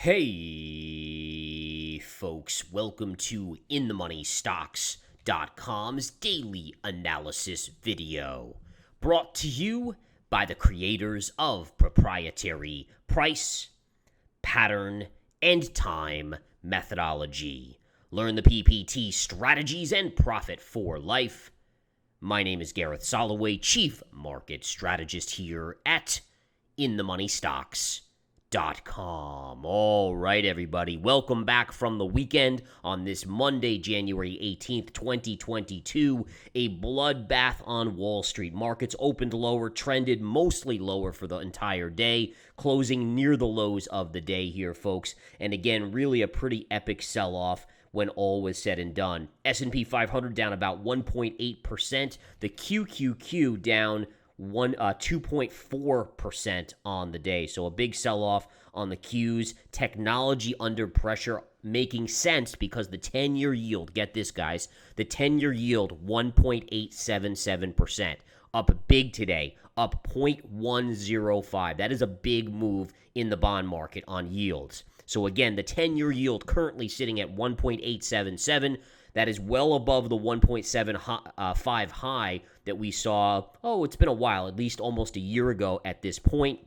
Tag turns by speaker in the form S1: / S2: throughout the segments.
S1: Hey, folks, welcome to InTheMoneyStocks.com's daily analysis video, brought to you by the creators of proprietary price, pattern, and time methodology. Learn the PPT strategies and profit for life. My name is Gareth Soloway, Chief Market Strategist here at InTheMoneyStocks.com. All right, everybody. Welcome back from the weekend on this Monday, January 18th, 2022. A bloodbath on Wall Street. Markets opened lower, trended mostly lower for the entire day, closing near the lows of the day here, folks. And again, really a pretty epic sell-off when all was said and done. S&P 500 down about 1.8%. The QQQ down 2.4% on the day. So a big sell-off on the Qs. Technology under pressure, making sense because the 10-year yield, get this, guys, the 10-year yield, 1.877%. Up big today, up 0.105. That is a big move in the bond market on yields. So again, the 10-year yield currently sitting at 1.877. That is well above the 1.75 high that we saw, it's been a while, at least almost a year ago at this point.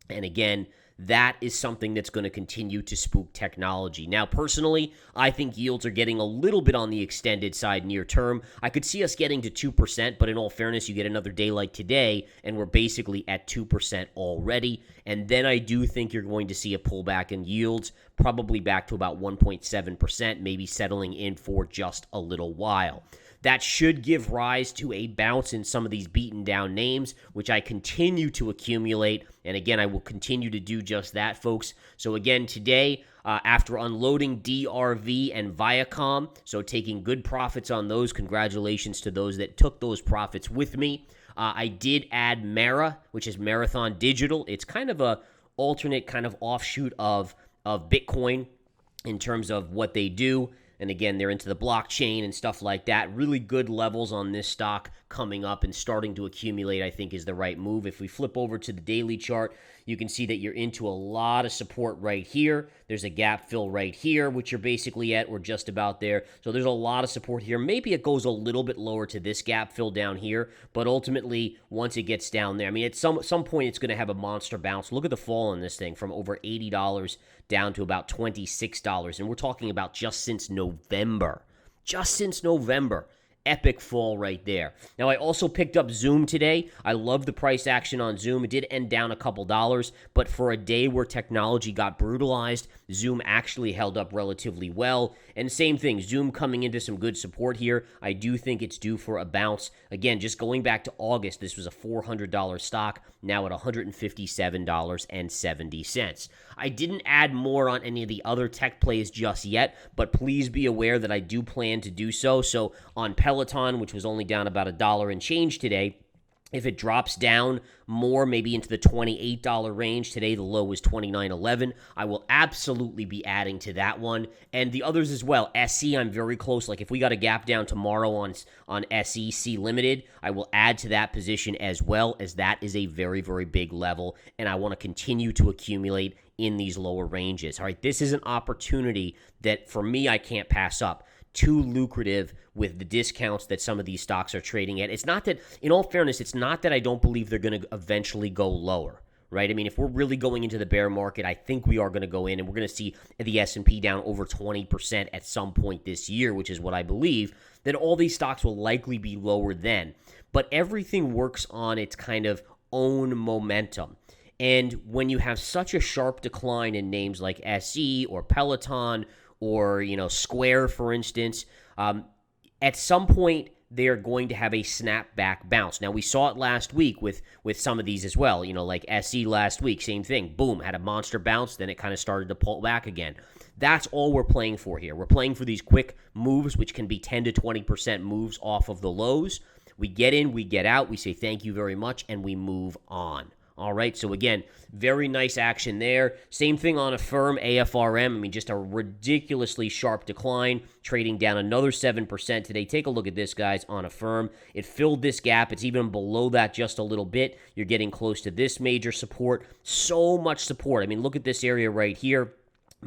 S1: And again, that is something that's going to continue to spook technology. Now, personally, I think yields are getting a little bit on the extended side near term. I could see us getting to 2%, but in all fairness, you get another day like today, and we're basically at 2% already. And then I do think you're going to see a pullback in yields, probably back to about 1.7%, maybe settling in for just a little while. That should give rise to a bounce in some of these beaten down names, which I continue to accumulate. And again, I will continue to do just that, folks. So again, today, after unloading DRV and Viacom, so taking good profits on those, congratulations to those that took those profits with me. I did add Mara, which is Marathon Digital. It's kind of a alternate kind of offshoot of Bitcoin in terms of what they do. And again, they're into the blockchain and stuff like that. Really good levels on this stock coming up and starting to accumulate, I think, is the right move. If we flip over to the daily chart, you can see that you're into a lot of support right here. There's a gap fill right here, which you're basically at. We're just about there. So there's a lot of support here. Maybe it goes a little bit lower to this gap fill down here, but ultimately, once it gets down there, I mean, at some point, it's going to have a monster bounce. Look at the fall on this thing from over $80 down to about $26. And we're talking about just since November. Just since November. Epic fall right there. Now, I also picked up Zoom today. I love the price action on Zoom. It did end down a couple dollars, but for a day where technology got brutalized, Zoom actually held up relatively well. And same thing, Zoom coming into some good support here. I do think it's due for a bounce. Again, just going back to August, this was a $400 stock, now at $157.70. I didn't add more on any of the other tech plays just yet, but please be aware that I do plan to do so. So on Peloton, which was only down about $1 and change today, if it drops down more, maybe into the $28 range, today the low was $29.11, I will absolutely be adding to that one. And the others as well. SE, I'm very close. Like if we got a gap down tomorrow on SEC Limited, I will add to that position as well, as that is a very, very big level. And I want to continue to accumulate in these lower ranges. All right, this is an opportunity that for me, I can't pass up. Too lucrative with the discounts that some of these stocks are trading at. It's not that, in all fairness, it's not that I don't believe they're going to eventually go lower, right? I mean, if we're really going into the bear market, I think we are going to go in and we're going to see the S&P down over 20% at some point this year, which is what I believe, then all these stocks will likely be lower then. But everything works on its kind of own momentum. And when you have such a sharp decline in names like SE or Peloton or, Square, for instance, at some point, they're going to have a snapback bounce. Now, we saw it last week with some of these as well. Like SE last week, same thing. Boom, had a monster bounce, then it kind of started to pull back again. That's all we're playing for here. We're playing for these quick moves, which can be 10 to 20% moves off of the lows. We get in, we get out, we say thank you very much, and we move on. All right, so again, very nice action there. Same thing on Affirm, AFRM. I mean, just a ridiculously sharp decline, trading down another 7% today. Take a look at this, guys, on Affirm. It filled this gap. It's even below that just a little bit. You're getting close to this major support. So much support. I mean, look at this area right here.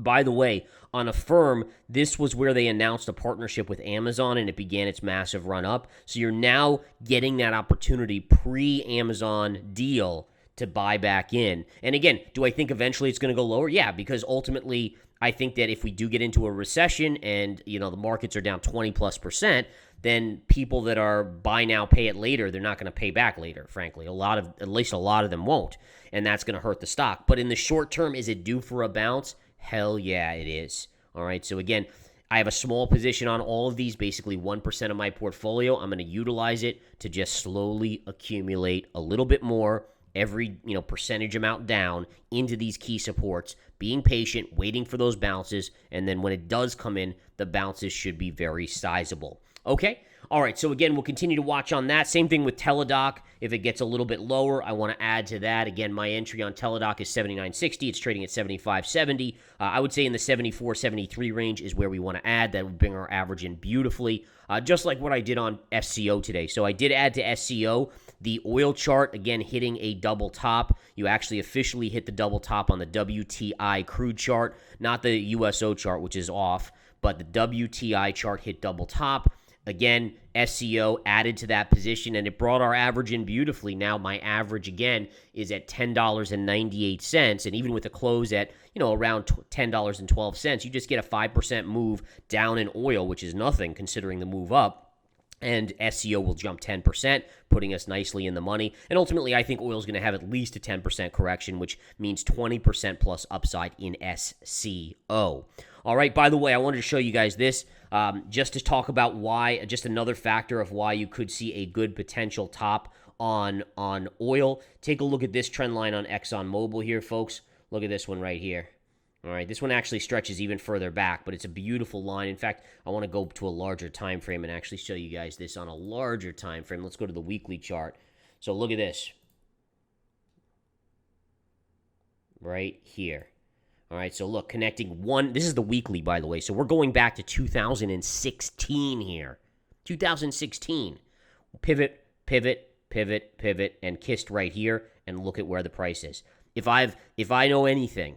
S1: By the way, on Affirm, this was where they announced a partnership with Amazon and it began its massive run up. So you're now getting that opportunity pre-Amazon deal to buy back in. And again, do I think eventually it's going to go lower? Yeah, because ultimately I think that if we do get into a recession and, the markets are down 20+%, then people that are buy now, pay it later, they're not going to pay back later, frankly. At least a lot of them won't. And that's going to hurt the stock. But in the short term, is it due for a bounce? Hell yeah, it is. All right. So again, I have a small position on all of these, basically 1% of my portfolio. I'm going to utilize it to just slowly accumulate a little bit more every percentage amount down into these key supports, being patient, waiting for those bounces, and then when it does come in, the bounces should be very sizable. Okay? All right, so again, we'll continue to watch on that. Same thing with Teladoc. If it gets a little bit lower, I want to add to that. Again, my entry on Teladoc is 79.60. It's trading at 75.70. I would say in the 74.73 range is where we want to add. That would bring our average in beautifully, just like what I did on SCO today. So I did add to SCO the oil chart, again, hitting a double top. You actually officially hit the double top on the WTI crude chart, not the USO chart, which is off, but the WTI chart hit double top. Again, SCO added to that position, and it brought our average in beautifully. Now my average, again, is at $10.98, and even with a close at, around $10.12, you just get a 5% move down in oil, which is nothing considering the move up. And SCO will jump 10%, putting us nicely in the money. And ultimately, I think oil is going to have at least a 10% correction, which means 20% plus upside in SCO. All right, by the way, I wanted to show you guys this just to talk about why, just another factor of why you could see a good potential top on oil. Take a look at this trend line on ExxonMobil here, folks. Look at this one right here. All right, this one actually stretches even further back, but it's a beautiful line. In fact, I want to go to a larger time frame and actually show you guys this on a larger time frame. Let's go to the weekly chart. So look at this. Right here. All right, so look, connecting one. This is the weekly, by the way. So we're going back to 2016 here. 2016. Pivot, pivot, pivot, pivot, and kissed right here. And look at where the price is. If I know anything,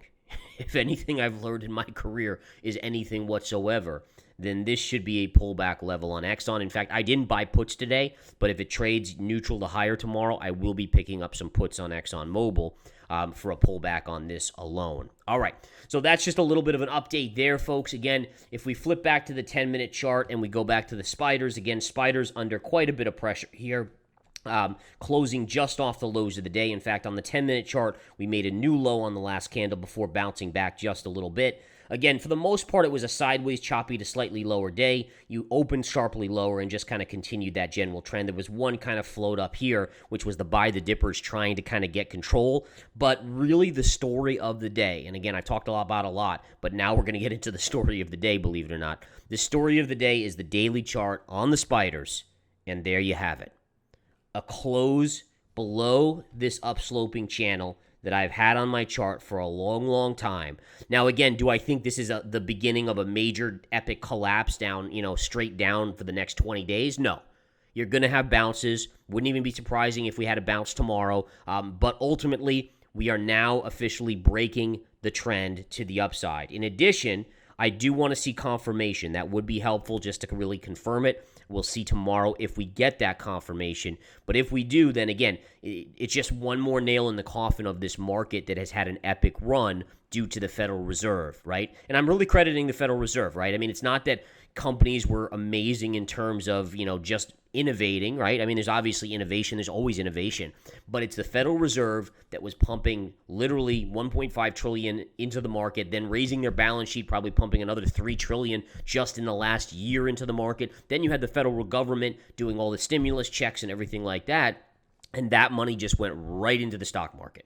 S1: if anything I've learned in my career is anything whatsoever, then this should be a pullback level on Exxon. In fact, I didn't buy puts today, but if it trades neutral to higher tomorrow, I will be picking up some puts on ExxonMobil for a pullback on this alone. All right, so that's just a little bit of an update there, folks. Again, if we flip back to the 10-minute chart and we go back to the spiders, again, spiders under quite a bit of pressure here. Closing just off the lows of the day. In fact, on the 10-minute chart, we made a new low on the last candle before bouncing back just a little bit. Again, for the most part, it was a sideways, choppy to slightly lower day. You opened sharply lower and just kind of continued that general trend. There was one kind of float up here, which was the buy the dippers trying to kind of get control. But really the story of the day, and again, I talked about a lot, but now we're going to get into the story of the day, believe it or not. The story of the day is the daily chart on the spiders, and there you have it. A close below this upsloping channel that I've had on my chart for a long, long time. Now, again, do I think this is the beginning of a major epic collapse down, straight down for the next 20 days? No. You're going to have bounces. Wouldn't even be surprising if we had a bounce tomorrow. But ultimately, we are now officially breaking the trend to the upside. In addition, I do want to see confirmation. That would be helpful just to really confirm it. We'll see tomorrow if we get that confirmation. But if we do, then again, it's just one more nail in the coffin of this market that has had an epic run due to the Federal Reserve, right? And I'm really crediting the Federal Reserve, right? I mean, it's not that companies were amazing in terms of, just innovating, right? I mean, there's obviously innovation. There's always innovation. But it's the Federal Reserve that was pumping literally $1.5 trillion into the market, then raising their balance sheet, probably pumping another $3 trillion just in the last year into the market. Then you had the federal government doing all the stimulus checks and everything like that. And that money just went right into the stock market.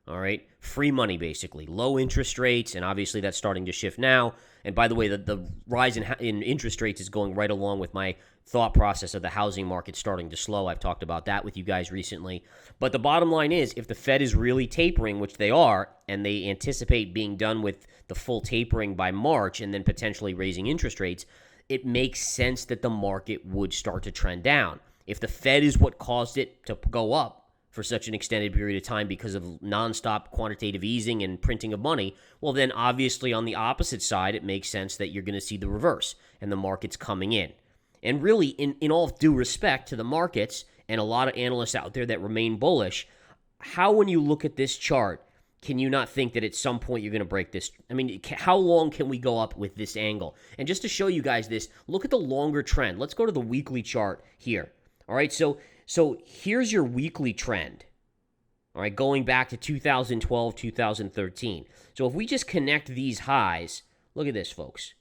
S1: All right, free money basically, low interest rates, and obviously that's starting to shift now. And by the way, the rise in interest rates is going right along with my thought process of the housing market starting to slow. I've talked about that with you guys recently. But the bottom line is, if the Fed is really tapering, which they are, and they anticipate being done with the full tapering by March and then potentially raising interest rates, it makes sense that the market would start to trend down. If the Fed is what caused it to go up, for such an extended period of time because of nonstop quantitative easing and printing of money, well, then obviously on the opposite side, it makes sense that you're going to see the reverse and the market's coming in. And really, in all due respect to the markets and a lot of analysts out there that remain bullish, how, when you look at this chart, can you not think that at some point you're going to break this? I mean, how long can we go up with this angle? And just to show you guys this, look at the longer trend. Let's go to the weekly chart here. All right, so here's your weekly trend. All right, going back to 2012, 2013. So if we just connect these highs, look at this, folks.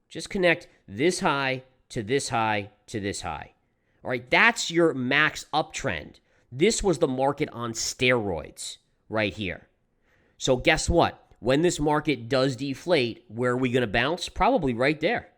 S1: Just connect this high to this high to this high. All right, that's your max uptrend. This was the market on steroids right here. So guess what? When this market does deflate, where are we going to bounce? Probably right there.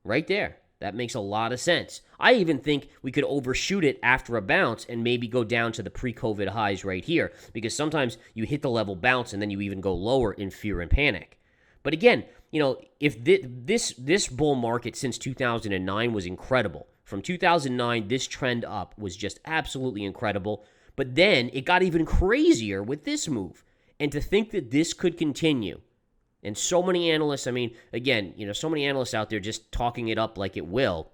S1: Right there. That makes a lot of sense. I even think we could overshoot it after a bounce and maybe go down to the pre-COVID highs right here, because sometimes you hit the level bounce and then you even go lower in fear and panic. But again, if this bull market since 2009 was incredible. From 2009, this trend up was just absolutely incredible. But then it got even crazier with this move. And to think that this could continue, and so many analysts, I mean, again, so many analysts out there just talking it up like it will,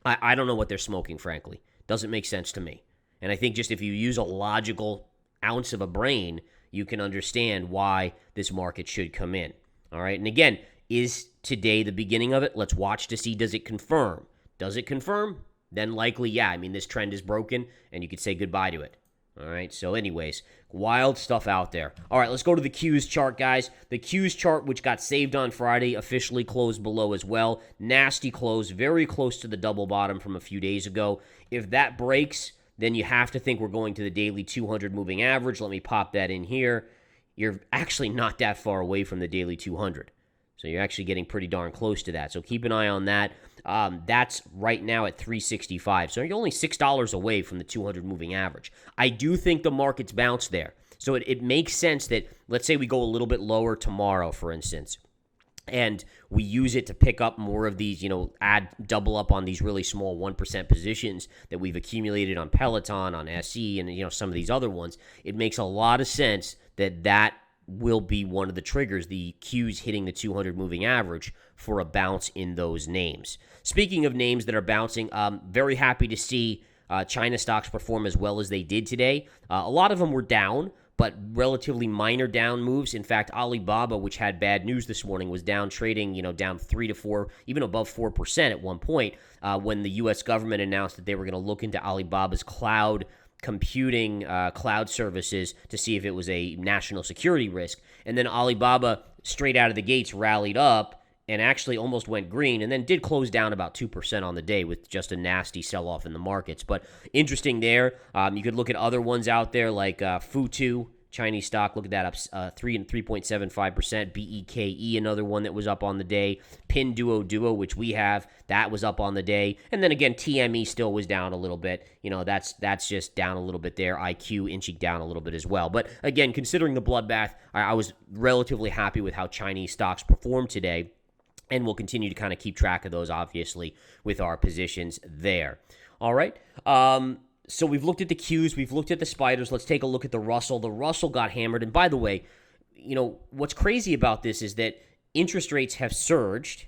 S1: I don't know what they're smoking, frankly. Doesn't make sense to me. And I think just if you use a logical ounce of a brain, you can understand why this market should come in. All right, and again, is today the beginning of it? Let's watch to see, does it confirm? Does it confirm? Then likely, yeah. I mean, this trend is broken, and you could say goodbye to it. All right, so anyways, wild stuff out there. All right, let's go to the Qs chart, guys. The Qs chart, which got saved on Friday, officially closed below as well. Nasty close, very close to the double bottom from a few days ago. If that breaks, then you have to think we're going to the daily 200 moving average. Let me pop that in here. You're actually not that far away from the daily 200. So you're actually getting pretty darn close to that. So keep an eye on that. That's right now at 365. So you're only $6 away from the 200 moving average. I do think the market's bounced there. So it makes sense that, let's say we go a little bit lower tomorrow, for instance, and we use it to pick up more of these, double up on these really small 1% positions that we've accumulated on Peloton, on SE, and, some of these other ones. It makes a lot of sense that will be one of the triggers, the Qs hitting the 200 moving average for a bounce in those names. Speaking of names that are bouncing, very happy to see China stocks perform as well as they did today. A lot of them were down, but relatively minor down moves. In fact, Alibaba, which had bad news this morning, was down trading, down 3 to 4, even above 4% at one point when the U.S. government announced that they were going to look into Alibaba's cloud computing cloud services to see if it was a national security risk. And then Alibaba, straight out of the gates, rallied up and actually almost went green, and then did close down about 2% on the day with just a nasty sell-off in the markets. But interesting there. You could look at other ones out there like Futu, Chinese stock. Look at that, up 3.75%. BEKE, another one that was up on the day. Pinduoduo, which we have, that was up on the day. And then again, TME still was down a little bit. That's just down a little bit there. IQ inching down a little bit as well. But again, considering the bloodbath, I was relatively happy with how Chinese stocks performed today. And we'll continue to kind of keep track of those, obviously, with our positions there. All right. So we've looked at the Qs. We've looked at the spiders. Let's take a look at the Russell. The Russell got hammered. And by the way, what's crazy about this is that interest rates have surged,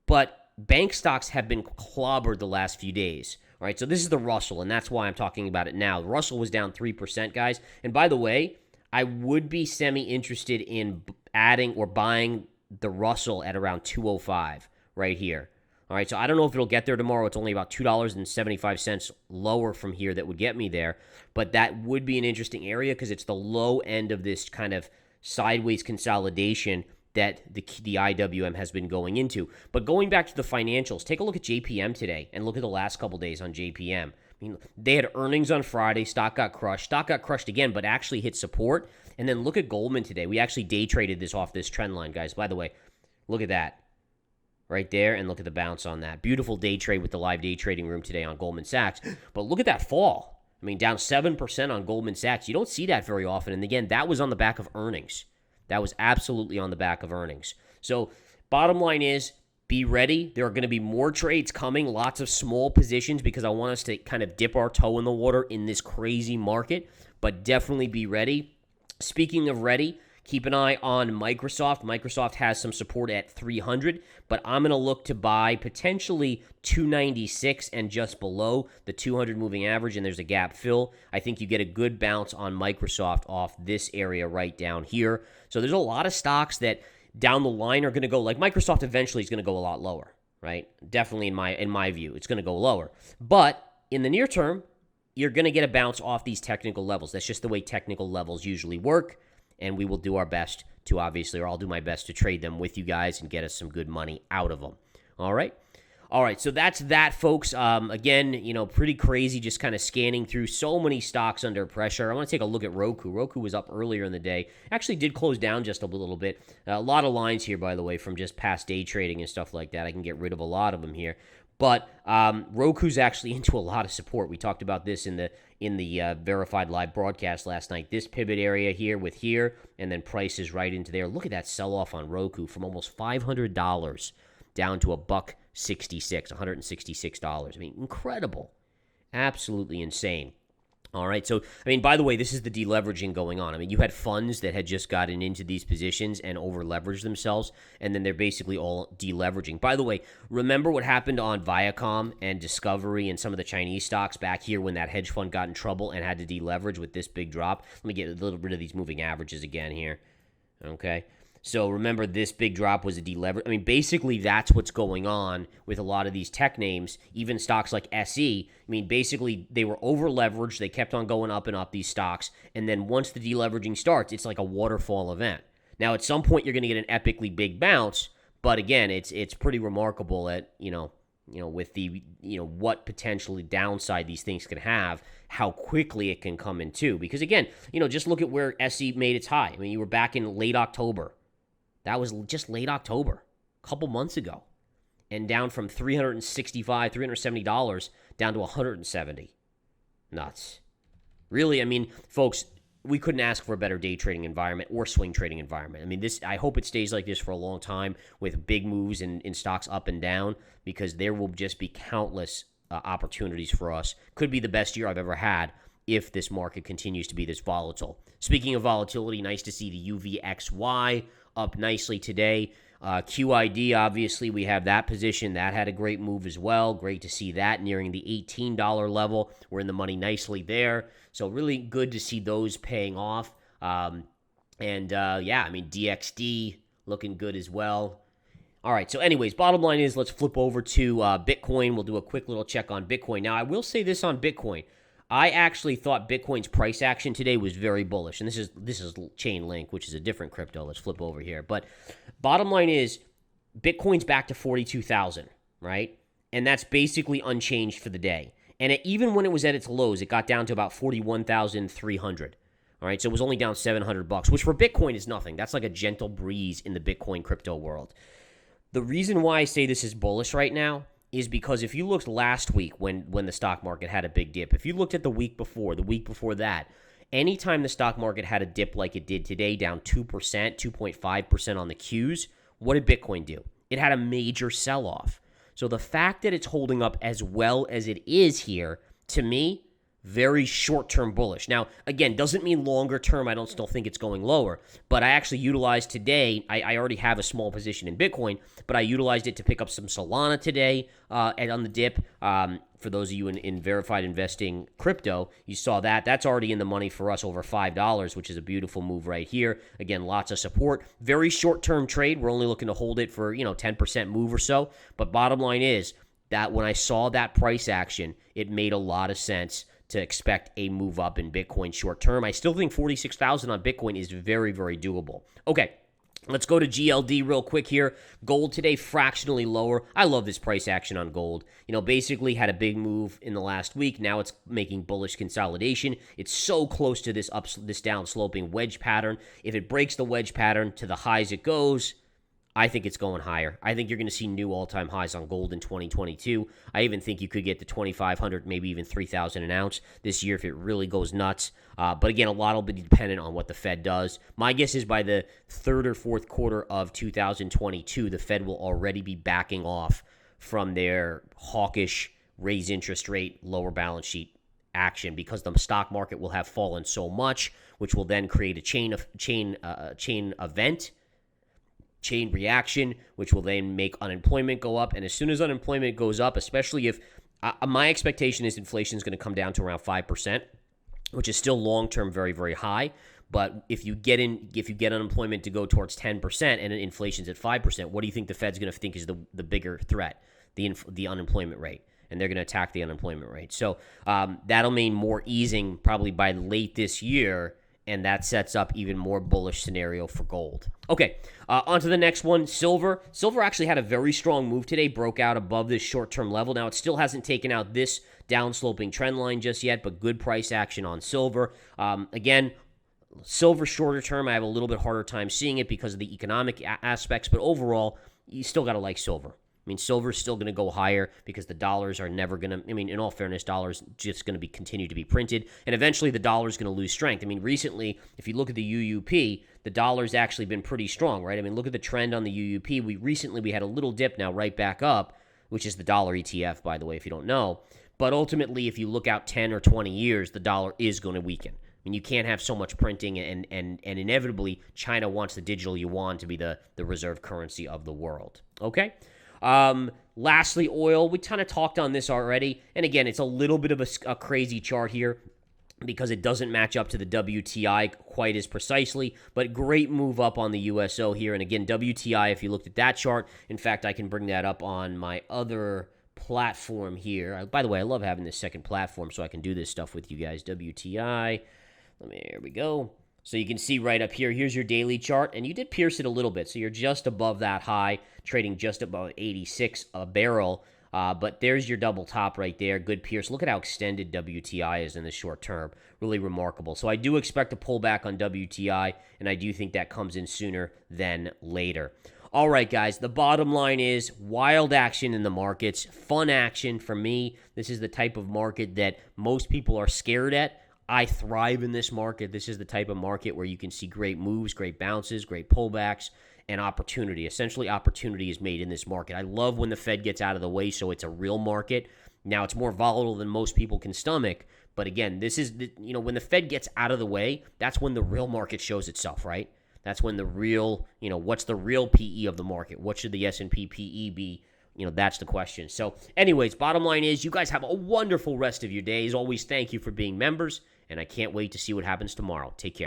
S1: but bank stocks have been clobbered the last few days. All right. So this is the Russell, and that's why I'm talking about it now. The Russell was down 3%, guys. And by the way, I would be semi-interested in adding or buying the Russell at around 205 right here. All right, so I don't know if it'll get there tomorrow. It's only about $2.75 lower from here that would get me there, but that would be an interesting area because it's the low end of this kind of sideways consolidation that the IWM has been going into. But going back to the financials, take a look at JPM today and look at the last couple days on JPM. I mean, they had earnings on Friday. Stock got crushed. Stock got crushed again, but actually hit support. And then look at Goldman today. We actually day traded this off this trend line, guys. By the way, look at that right there, and look at the bounce on that. Beautiful day trade with the live day trading room today on Goldman Sachs. But look at that fall. I mean, down 7% on Goldman Sachs. You don't see that very often. And again, that was on the back of earnings. That was absolutely on the back of earnings. So bottom line is, Be ready. There are going to be more trades coming, lots of small positions because I want us to kind of dip our toe in the water in this crazy market, but definitely be ready. Speaking of ready, keep an eye on Microsoft. Microsoft has some support at 300, but I'm going to look to buy potentially 296 and just below the 200 moving average, and there's a gap fill. I think you get a good bounce on Microsoft off this area right down here. So there's a lot of stocks that down the line are going to go, like Microsoft eventually is going to go a lot lower, right? Definitely in my view, it's going to go lower. But in the near term, you're going to get a bounce off these technical levels. That's just the way technical levels usually work, and we will do our best to obviously, or I'll do my best to trade them with you guys and get us some good money out of them. All right? All right, so that's that, folks. Again, pretty crazy just kind of scanning through so many stocks under pressure. I want to take a look at Roku. Roku was up earlier in the day. Actually did close down just a little bit. A lot of lines here, by the way, from just past day trading and stuff like that. I can get rid of a lot of them here. But Roku's actually into a lot of support. We talked about this in the verified live broadcast last night. This pivot area here with here, and then prices right into there. Look at that sell-off on Roku from almost $500 down to $166, $166. I mean, incredible. Absolutely insane. All right, so, by the way, this is the deleveraging going on. You had funds that had just gotten into these positions and over-leveraged themselves, and then they're basically all deleveraging. By the way, remember what happened on Viacom and Discovery and some of the Chinese stocks back here when that hedge fund got in trouble and had to deleverage with this big drop? Let me get a little bit of these moving averages again here, okay? So remember, this big drop was a deleverage. Basically, that's what's going on with a lot of these tech names, even stocks like SE. Basically, they were over-leveraged. They kept on going up and up, these stocks. And then once the deleveraging starts, it's like a waterfall event. Now, at some point, you're going to get an epically big bounce. But again, it's pretty remarkable that, with the, what potentially downside these things can have, how quickly it can come in too. Because again, just look at where SE made its high. You were back in late October. That was just late October, a couple months ago, and down from $365, $370 down to $170. Nuts. Really, folks, we couldn't ask for a better day trading environment or swing trading environment. I hope it stays like this for a long time with big moves in stocks up and down, because there will just be countless opportunities for us. Could be the best year I've ever had if this market continues to be this volatile. Speaking of volatility, nice to see the UVXY up nicely today. QID, obviously, we have that position. That had a great move as well. Great to see that nearing the $18 level. We're in the money nicely there. So really good to see those paying off. DXD looking good as well. All right, so anyways, bottom line is let's flip over to Bitcoin. We'll do a quick little check on Bitcoin. Now, I will say this on Bitcoin. I actually thought Bitcoin's price action today was very bullish, and this is Chainlink, which is a different crypto. Let's flip over here. But bottom line is Bitcoin's back to 42,000, right? And that's basically unchanged for the day. And even when it was at its lows, it got down to about 41,300. All right, so it was only down $700, which for Bitcoin is nothing. That's like a gentle breeze in the Bitcoin crypto world. The reason why I say this is bullish right now is because if you looked last week when the stock market had a big dip, if you looked at the week before that, anytime the stock market had a dip like it did today, down 2%, 2.5% on the Qs, what did Bitcoin do? It had a major sell-off. So the fact that it's holding up as well as it is here, to me, very short-term bullish. Now, again, doesn't mean longer-term. I don't still think it's going lower. But I actually utilized today, I already have a small position in Bitcoin, but I utilized it to pick up some Solana today and on the dip. For those of you in verified investing crypto, you saw that. That's already in the money for us, over $5, which is a beautiful move right here. Again, lots of support. Very short-term trade. We're only looking to hold it for 10% move or so. But bottom line is that when I saw that price action, it made a lot of sense to expect a move up in Bitcoin short term. I still think 46,000 on Bitcoin is very, very doable. Okay, let's go to GLD real quick here. Gold today fractionally lower. I love this price action on gold. Basically had a big move in the last week. Now it's making bullish consolidation. It's so close to this down sloping wedge pattern. If it breaks the wedge pattern to the highs it goes, I think it's going higher. I think you're going to see new all-time highs on gold in 2022. I even think you could get to 2,500, maybe even 3,000 an ounce this year if it really goes nuts. But again, a lot will be dependent on what the Fed does. My guess is by the third or fourth quarter of 2022, the Fed will already be backing off from their hawkish raise interest rate, lower balance sheet action, because the stock market will have fallen so much, which will then create a chain reaction, which will then make unemployment go up. And as soon as unemployment goes up, especially if my expectation is inflation is going to come down to around 5%, which is still long-term very, very high. But if you get unemployment to go towards 10% and inflation's at 5%, what do you think the Fed's going to think is the bigger threat? The unemployment rate. And they're going to attack the unemployment rate. So that'll mean more easing probably by late this year, and that sets up even more bullish scenario for gold. Okay, on to the next one, silver. Silver actually had a very strong move today, broke out above this short-term level. Now, it still hasn't taken out this downsloping trend line just yet, but good price action on silver. Again, silver shorter term, I have a little bit harder time seeing it because of the economic aspects, but overall, you still got to like silver. I mean, silver's still going to go higher because the dollars are never going to, I mean, in all fairness, dollars just going to continue to be printed, and eventually the dollar's going to lose strength. I mean, recently, if you look at the UUP, the dollar's actually been pretty strong, right? I mean, look at the trend on the UUP. We had a little dip, now right back up, which is the dollar ETF, by the way, if you don't know. But ultimately, if you look out 10 or 20 years, the dollar is going to weaken. I mean, you can't have so much printing, and inevitably, China wants the digital yuan to be the reserve currency of the world, okay? Lastly, oil. We kind of talked on this already. And again, it's a little bit of a crazy chart here because it doesn't match up to the WTI quite as precisely, but great move up on the USO here. And again, WTI, if you looked at that chart, in fact, I can bring that up on my other platform here. By the way, I love having this second platform so I can do this stuff with you guys. WTI. There we go. So you can see right up here, here's your daily chart, and you did pierce it a little bit. So you're just above that high, trading just above 86 a barrel. But there's your double top right there. Good pierce. Look at how extended WTI is in the short term. Really remarkable. So I do expect a pullback on WTI, and I do think that comes in sooner than later. All right, guys, the bottom line is wild action in the markets, fun action for me. This is the type of market that most people are scared at. I thrive in this market. This is the type of market where you can see great moves, great bounces, great pullbacks, and opportunity. Essentially, opportunity is made in this market. I love when the Fed gets out of the way, so it's a real market. Now, it's more volatile than most people can stomach, but again, this is, when the Fed gets out of the way, that's when the real market shows itself, right? That's when the real, what's the real PE of the market? What should the S&P PE be? That's the question. So anyways, bottom line is you guys have a wonderful rest of your day. As always, thank you for being members, and I can't wait to see what happens tomorrow. Take care.